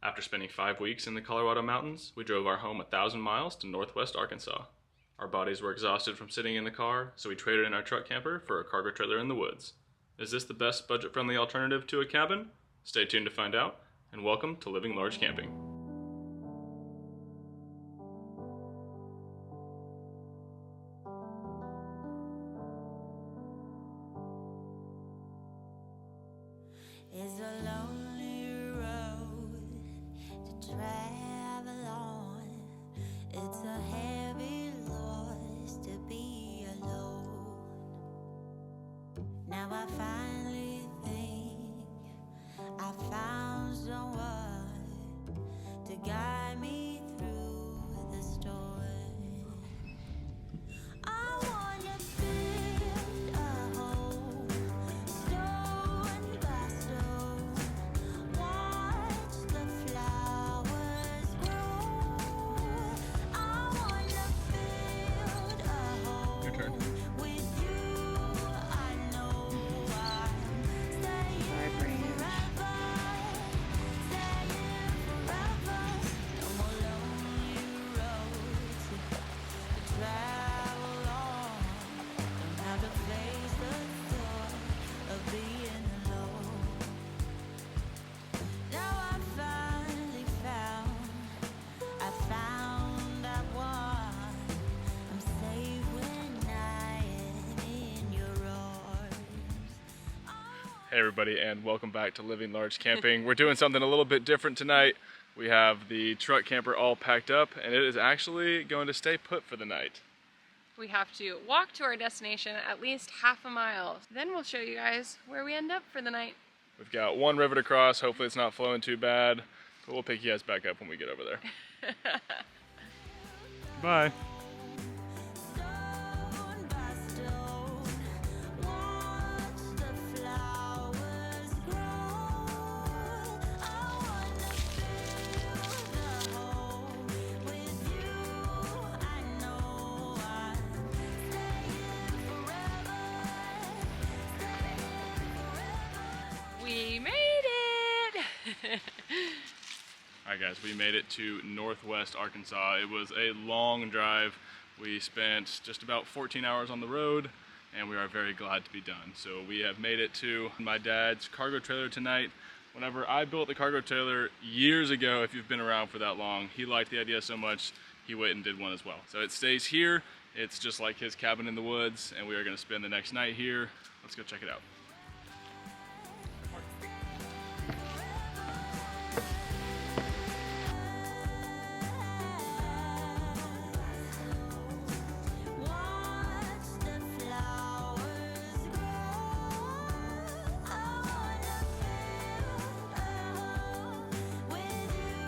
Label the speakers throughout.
Speaker 1: After spending 5 weeks in the Colorado mountains, we drove our home 1,000 miles to northwest Arkansas. Our bodies were exhausted from sitting in the car, so we traded in our truck camper for a cargo trailer in the woods. Is this the best budget-friendly alternative to a cabin? Stay tuned to find out, and welcome to Living Large Camping.
Speaker 2: It's a lonely road to travel on. It's a heavy loss to be alone. Now I finally think I found someone to guide me through the storm. I wanna build a home, stone by stone. Watch the flowers grow. I wanna build a home.
Speaker 1: Your turn.
Speaker 2: With you, I know I'm staying forever. Staying forever. No more lonely roads to travel on. Don't have to face the thought of being alone. Now I finally found that one. I'm safe when I am in your arms.
Speaker 1: Hey everybody, and welcome back to Living Large Camping. We're doing something a little bit different tonight. We have the truck camper all packed up, and it is actually going to stay put for the night.
Speaker 3: We have to walk to our destination at least half a mile. Then we'll show you guys where we end up for the night.
Speaker 1: We've got one river to cross. Hopefully it's not flowing too bad, but we'll pick you guys back up when we get over there. Bye.
Speaker 2: Stone by stone, watch the flowers grow. I wanna build a home with you. I know I'm staying forever.
Speaker 3: We made it!
Speaker 1: All right guys, we made it to northwest Arkansas. It was a long drive. We spent just about 14 hours on the road, and we are very glad to be done. So we have made it to my dad's cargo trailer tonight. Whenever I built the cargo trailer years ago, if you've been around for that long, he liked the idea so much, he went and did one as well. So it stays here. It's just like his cabin in the woods, and we are gonna spend the next night here. Let's go check it out.
Speaker 2: Watch the flowers grow. I wanna build a home with you.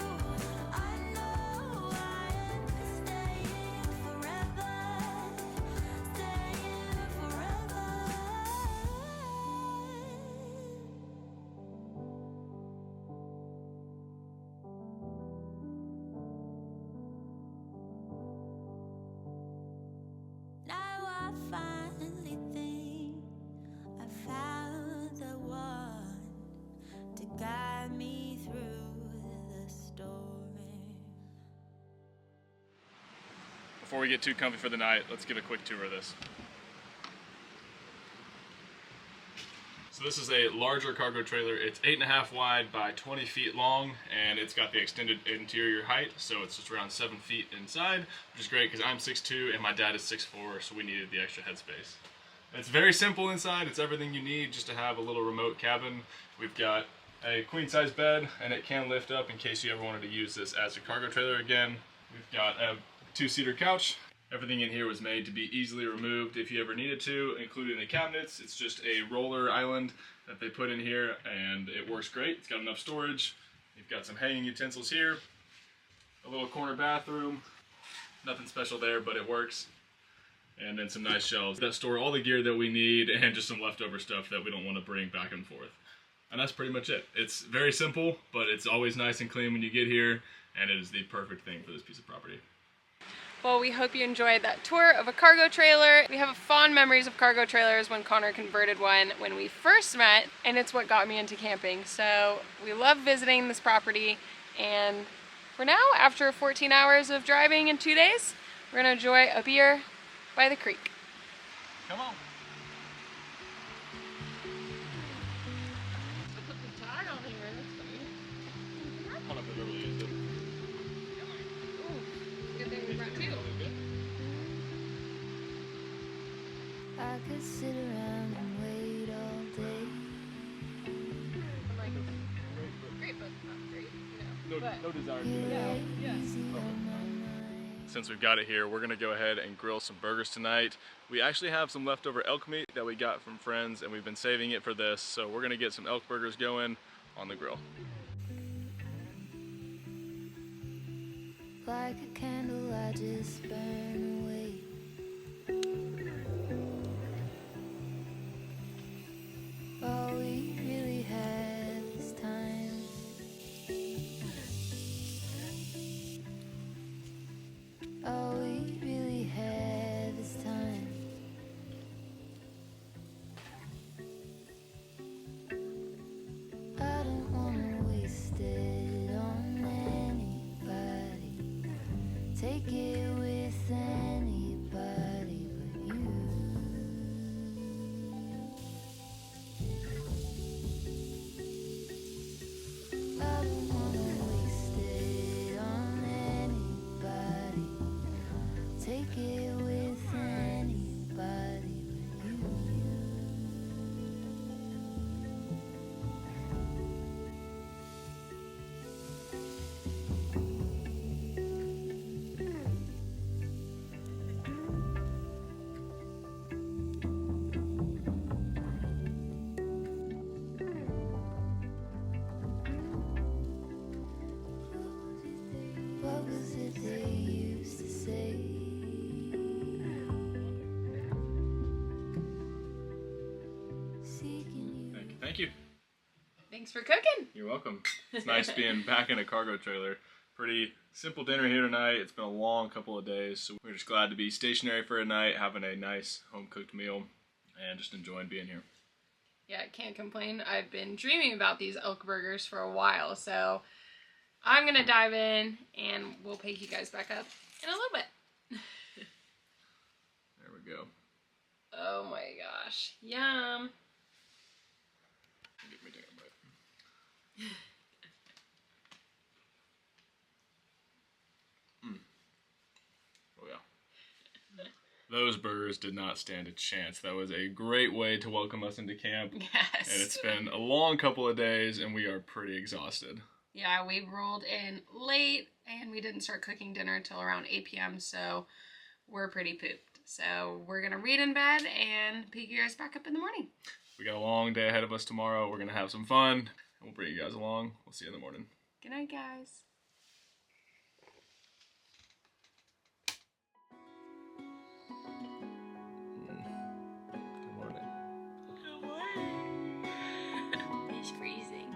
Speaker 2: I know I'm staying forever. Staying forever. Now I finally think I found the one to guide me through the storm.
Speaker 1: Before we get too comfy for the night, let's give a quick tour of this. So this is a larger cargo trailer. It's 8.5 wide by 20 feet long, and it's got the extended interior height, so it's just around 7 feet inside, which is great because I'm 6'2" and my dad is 6'4", so we needed the extra headspace. It's very simple inside. It's everything you need just to have a little remote cabin. We've got a queen-size bed, and it can lift up in case you ever wanted to use this as a cargo trailer again. We've got a 2-seater couch. Everything in here was made to be easily removed if you ever needed to, including the cabinets. It's just a roller island that they put in here, and it works great. It's got enough storage. You've got some hanging utensils here, a little corner bathroom. Nothing special there, but it works. And then some nice shelves that store all the gear that we need, and just some leftover stuff that we don't want to bring back and forth. And that's pretty much it. It's very simple, but it's always nice and clean when you get here, and it is the perfect thing for this piece of property.
Speaker 3: Well, we hope you enjoyed that tour of a cargo trailer. We have fond memories of cargo trailers when Connor converted one when we first met, and it's what got me into camping. So we love visiting this property, and for now, after 14 hours of driving in 2 days, we're gonna enjoy a beer by the creek.
Speaker 1: Come on.
Speaker 3: Tag on here, that's funny.
Speaker 1: I don't know if I've ever used it.
Speaker 3: Ooh, good thing we brought two.
Speaker 2: I could sit around and wait all day.
Speaker 3: I'm like, great, but not great, you know.
Speaker 1: No desire to
Speaker 2: You're
Speaker 3: Yeah, yeah.
Speaker 2: easy on my mind.
Speaker 1: Since we've got it here, we're gonna go ahead and grill some burgers tonight. We actually have some leftover elk meat that we got from friends, and we've been saving it for this, so we're gonna get some elk burgers going on the grill.
Speaker 2: Like a candle, I just burn away. All we really have is time. All we really have is time. I don't wanna waste it on anybody. Take it with anybody but you. I don't wanna waste it on anybody. Take it with anybody but you. What was it they used to say? Seeking you.
Speaker 1: Thank you.
Speaker 3: Thanks for cooking.
Speaker 1: You're welcome. It's nice being back in a cargo trailer. Pretty simple dinner here tonight. It's been a long couple of days, so we're just glad to be stationary for a night, having a nice home-cooked meal, and just enjoying being here.
Speaker 3: Yeah, I can't complain. I've been dreaming about these elk burgers for a while, so I'm gonna dive in and we'll pick you guys back up in a little bit.
Speaker 1: There we go.
Speaker 3: Oh my gosh, yum.
Speaker 1: Give me a bite. Oh yeah. Those burgers did not stand a chance. That was a great way to welcome us into camp.
Speaker 3: Yes.
Speaker 1: And it's been a long couple of days and we are pretty exhausted.
Speaker 3: Yeah, we rolled in late and we didn't start cooking dinner until around 8 p.m. So we're pretty pooped. So we're gonna read in bed and pick you guys back up in the morning.
Speaker 1: We got a long day ahead of us tomorrow. We're gonna have some fun and we'll bring you guys along. We'll see you in the morning.
Speaker 3: Good night, guys.
Speaker 1: Good morning.
Speaker 3: Good morning. He's freezing.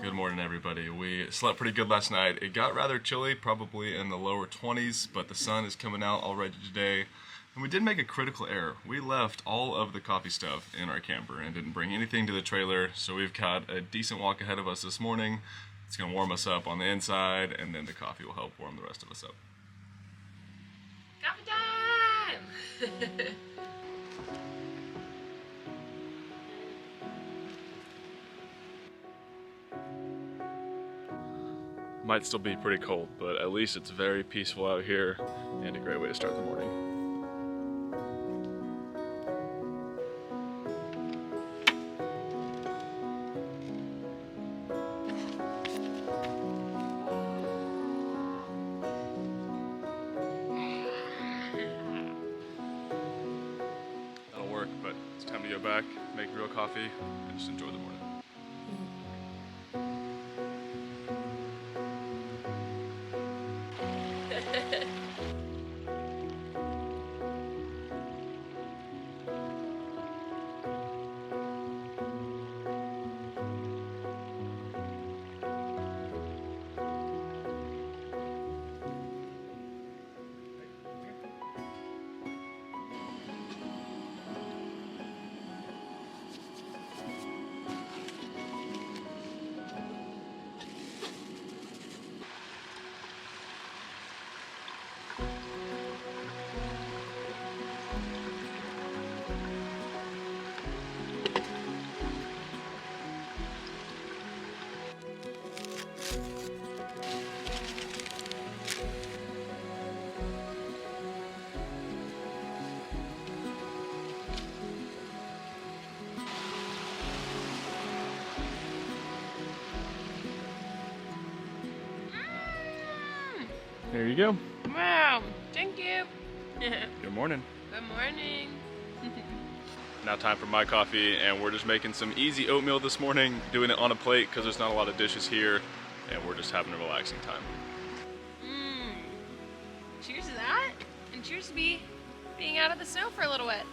Speaker 1: Good morning, everybody. We slept pretty good last night. It got rather chilly, probably in the lower 20s, but the sun is coming out already today. And we did make a critical error. We left all of the coffee stuff in our camper and didn't bring anything to the trailer, so we've got a decent walk ahead of us this morning. It's gonna warm us up on the inside, and then the coffee will help warm the rest of us up.
Speaker 3: Coffee time!
Speaker 1: Might still be pretty cold, but at least it's very peaceful out here and a great way to start the morning. That'll work, but it's time to go back, make real coffee, and just enjoy the morning. There you go.
Speaker 3: Wow, thank you.
Speaker 1: Good morning.
Speaker 3: Good morning.
Speaker 1: Now time for my coffee, and we're just making some easy oatmeal this morning, doing it on a plate because there's not a lot of dishes here, and we're just having a relaxing time.
Speaker 3: Cheers to that, and cheers to being out of the snow for a little bit.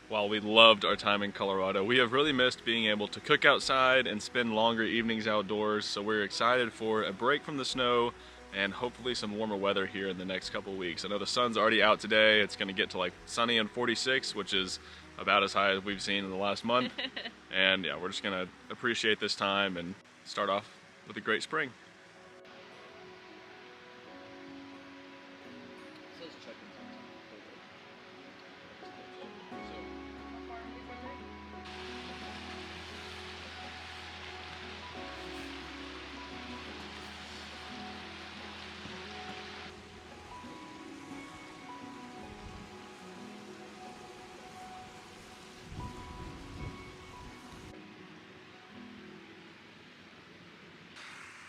Speaker 1: While we loved our time in Colorado, we have really missed being able to cook outside and spend longer evenings outdoors, so we're excited for a break from the snow and hopefully some warmer weather here in the next couple weeks. I know the sun's already out today. It's going to get to like sunny and 46, which is about as high as we've seen in the last month. And yeah, we're just going to appreciate this time and start off with a great spring.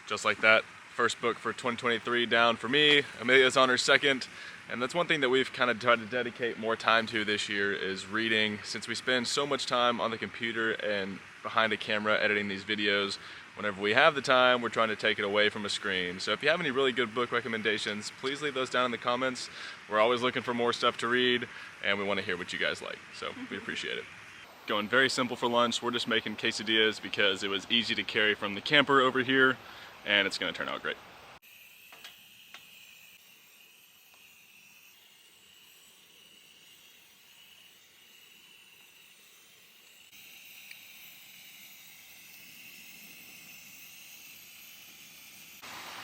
Speaker 1: Just like that, first book for 2023 down for me. Amelia's on her second, and that's one thing that we've kind of tried to dedicate more time to this year is reading. Since we spend so much time on the computer and behind a camera editing these videos, whenever we have the time, we're trying to take it away from a screen. So if you have any really good book recommendations, please leave those down in the comments. We're always looking for more stuff to read, and we want to hear what you guys like, so we appreciate it. Going very simple for lunch. We're just making quesadillas because it was easy to carry from the camper over here, and it's going to turn out great.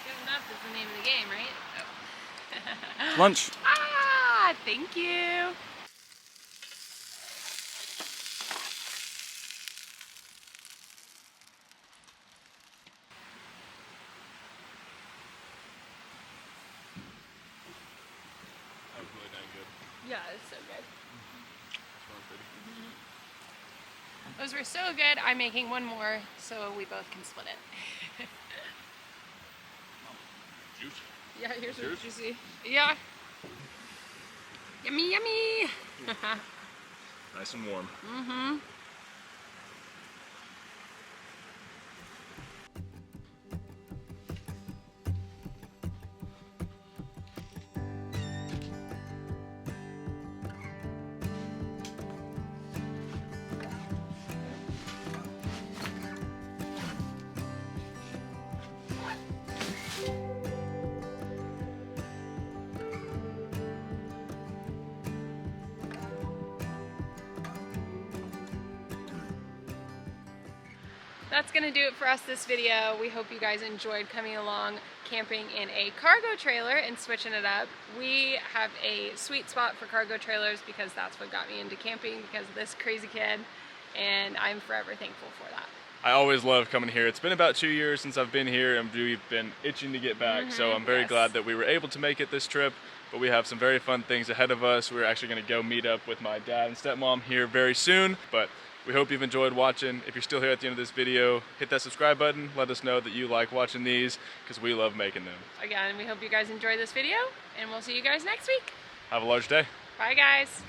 Speaker 3: Good enough is the name of the game, right? Oh.
Speaker 1: Lunch.
Speaker 3: Ah, thank you.
Speaker 1: That was really dang good.
Speaker 3: Yeah, it's so good. Those were so good, I'm making one more so we both can split it.
Speaker 1: Juice.
Speaker 3: Yeah, here's
Speaker 1: Yours?
Speaker 3: what you see. Yeah. Yummy, yummy.
Speaker 1: Nice and warm.
Speaker 3: Mm-hmm. That's gonna do it for us this video. We hope you guys enjoyed coming along camping in a cargo trailer and switching it up. We have a sweet spot for cargo trailers because that's what got me into camping, because of this crazy kid, and I'm forever thankful for that.
Speaker 1: I always love coming here. It's been about 2 years since I've been here, and we've been itching to get back, so I'm very glad that we were able to make it this trip, but we have some very fun things ahead of us. We're actually gonna go meet up with my dad and stepmom here very soon, but we hope you've enjoyed watching. If you're still here at the end of this video, hit that subscribe button. Let us know that you like watching these, because we love making them.
Speaker 3: Again, we hope you guys enjoyed this video, and we'll see you guys next week.
Speaker 1: Have a large day.
Speaker 3: Bye, guys.